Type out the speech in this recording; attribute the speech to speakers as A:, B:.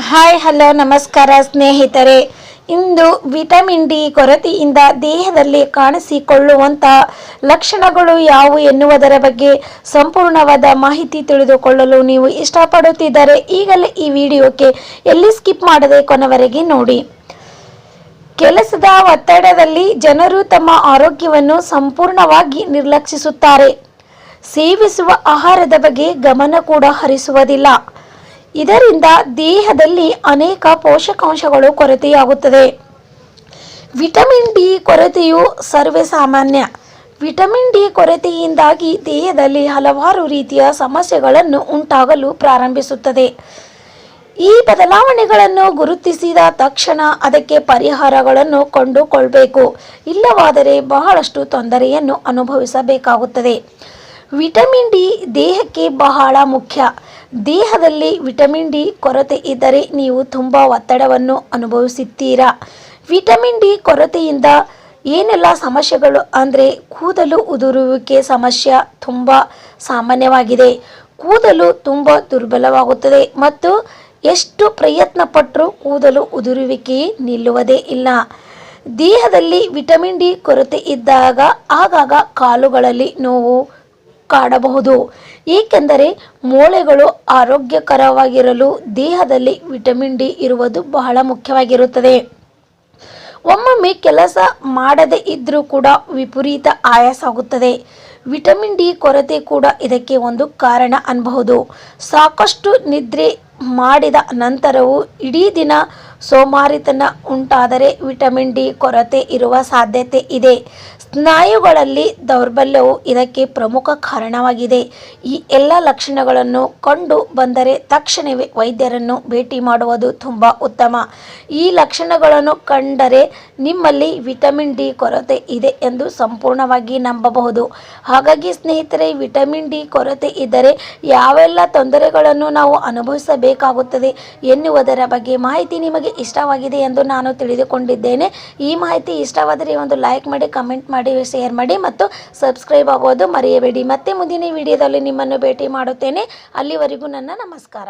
A: Hi hello ನಮಸ್ಕಾರ ಸ್ನೇಹಿತರೆ. ಇಂದು vitamin D ಕೊರತೆಯಿಂದ ದೇಹದಲ್ಲಿ ಕಾಣಿಸಿಕೊಳ್ಳುವಂತಹ ಲಕ್ಷಣಗಳು ಯಾವುವು ಎನ್ನುವುದರ ಬಗ್ಗೆ ಸಂಪೂರ್ಣವಾದ ಮಾಹಿತಿ ತಿಳಿದುಕೊಳ್ಳಲು ನೀವು ಇಷ್ಟಪಡುತ್ತಿದ್ದರೆ ಈಗಲೇ ಈ ವಿಡಿಯೋಕ್ಕೆ ಎಲ್ಲಿ ಸ್ಕಿಪ್ ಮಾಡದೆ ಕೊನೆವರೆಗೆ ನೋಡಿ. ಕೆಲಸದ ಒತ್ತಡದಲ್ಲಿ ಜನರು ತಮ್ಮ ಆರೋಗ್ಯವನ್ನು ಸಂಪೂರ್ಣವಾಗಿ ನಿರ್ಲಕ್ಷಿಸುತ್ತಾರೆ. ಸೇವಿಸುವ ಆಹಾರದ ಬಗ್ಗೆ ಗಮನ ಕೂಡ ಹರಿಸುವುದಿಲ್ಲ. ಇದರಿಂದ ದೇಹದಲ್ಲಿ ಅನೇಕ ಪೋಷಕಾಂಶಗಳು ಕೊರತೆಯಾಗುತ್ತದೆ. ವಿಟಮಿನ್ ಡಿ ಕೊರತೆಯು ಸರ್ವೇ ಸಾಮಾನ್ಯ. ವಿಟಮಿನ್ ಡಿ ಕೊರತೆಯಿಂದಾಗಿ ದೇಹದಲ್ಲಿ ಹಲವಾರು ರೀತಿಯ ಸಮಸ್ಯೆಗಳನ್ನು ಉಂಟಾಗಲು ಪ್ರಾರಂಭಿಸುತ್ತದೆ. ಈ ಬದಲಾವಣೆಗಳನ್ನು ಗುರುತಿಸಿದ ತಕ್ಷಣ ಅದಕ್ಕೆ ಪರಿಹಾರಗಳನ್ನು ಕಂಡುಕೊಳ್ಳಬೇಕು. ಇಲ್ಲವಾದರೆ ಬಹಳಷ್ಟು ತೊಂದರೆಯನ್ನು ಅನುಭವಿಸಬೇಕಾಗುತ್ತದೆ. ವಿಟಮಿನ್ ಡಿ ದೇಹಕ್ಕೆ ಬಹಳ ಮುಖ್ಯ. ದೇಹದಲ್ಲಿ ವಿಟಮಿನ್ ಡಿ ಕೊರತೆ ಇದ್ದರೆ ನೀವು ತುಂಬ ಒತ್ತಡವನ್ನು ಅನುಭವಿಸುತ್ತೀರಾ. ವಿಟಮಿನ್ ಡಿ ಕೊರತೆಯಿಂದ ಏನೆಲ್ಲ ಸಮಸ್ಯೆಗಳು ಅಂದರೆ ಕೂದಲು ಉದುರುವಿಕೆ ಸಮಸ್ಯೆ ತುಂಬ ಸಾಮಾನ್ಯವಾಗಿದೆ. ಕೂದಲು ತುಂಬ ದುರ್ಬಲವಾಗುತ್ತದೆ ಮತ್ತು ಎಷ್ಟು ಪ್ರಯತ್ನ ಪಟ್ಟರೂ ಕೂದಲು ಉದುರುವಿಕೆ ನಿಲ್ಲುವುದೇ ಇಲ್ಲ. ದೇಹದಲ್ಲಿ ವಿಟಮಿನ್ ಡಿ ಕೊರತೆ ಇದ್ದಾಗ ಆಗಾಗ ಕಾಲುಗಳಲ್ಲಿ ನೋವು ಕಾಡಬಹುದು. ಏಕೆಂದರೆ ಮೂಳೆಗಳು ಆರೋಗ್ಯಕರವಾಗಿರಲು ದೇಹದಲ್ಲಿ ವಿಟಮಿನ್ ಡಿ ಇರುವುದು ಬಹಳ ಮುಖ್ಯವಾಗಿರುತ್ತದೆ. ಒಮ್ಮೊಮ್ಮೆ ಕೆಲಸ ಮಾಡದೇ ಇದ್ದರೂ ಕೂಡ ವಿಪರೀತ ಆಯಾಸ ಆಗುತ್ತದೆ. ವಿಟಮಿನ್ ಡಿ ಕೊರತೆ ಕೂಡ ಇದಕ್ಕೆ ಒಂದು ಕಾರಣ ಅನ್ನಬಹುದು. ಸಾಕಷ್ಟು ನಿದ್ರೆ ಮಾಡಿದ ನಂತರವೂ ಇಡೀ ದಿನ ಸೋಮಾರಿತನ ಉಂಟಾದರೆ ವಿಟಮಿನ್ ಡಿ ಕೊರತೆ ಇರುವ ಸಾಧ್ಯತೆ ಇದೆ. ಸ್ನಾಯುಗಳಲ್ಲಿ ದೌರ್ಬಲ್ಯವು ಇದಕ್ಕೆ ಪ್ರಮುಖ ಕಾರಣವಾಗಿದೆ. ಈ ಎಲ್ಲ ಲಕ್ಷಣಗಳನ್ನು ಕಂಡು ಬಂದರೆ ತಕ್ಷಣವೇ ವೈದ್ಯರನ್ನು ಭೇಟಿ ಮಾಡುವುದು ತುಂಬ ಉತ್ತಮ. ಈ ಲಕ್ಷಣಗಳನ್ನು ಕಂಡರೆ ನಿಮ್ಮಲ್ಲಿ ವಿಟಮಿನ್ ಡಿ ಕೊರತೆ ಇದೆ ಎಂದು ಸಂಪೂರ್ಣವಾಗಿ ನಂಬಬಹುದು. ಹಾಗಾಗಿ ಸ್ನೇಹಿತರೆ, ವಿಟಮಿನ್ ಡಿ ಕೊರತೆ ಇದ್ದರೆ ಯಾವೆಲ್ಲ ತೊಂದರೆಗಳನ್ನು ನಾವು ಅನುಭವಿಸಬೇಕಾಗುತ್ತದೆ ಎನ್ನುವುದರ ಬಗ್ಗೆ ಮಾಹಿತಿ ನಿಮಗೆ ಇಷ್ಟವಾಗಿದೆ ಎಂದು ನಾನು ತಿಳಿದುಕೊಂಡಿದ್ದೇನೆ. ಈ ಮಾಹಿತಿ ಇಷ್ಟವಾದರೆ ಒಂದು ಲೈಕ್ ಮಾಡಿ, ಕಮೆಂಟ್ ಮಾಡಿ, ಶೇರ್ ಮಾಡಿ ಮತ್ತು ಸಬ್ಸ್ಕ್ರೈಬ್ ಆಗೋದು ಮರೆಯಬೇಡಿ. ಮತ್ತೆ ಮುಂದಿನ ವಿಡಿಯೋದಲ್ಲಿ ನಿಮ್ಮನ್ನು ಭೇಟಿ ಮಾಡುತ್ತೇನೆ. ಅಲ್ಲಿವರೆಗೂ ನನ್ನ ನಮಸ್ಕಾರ.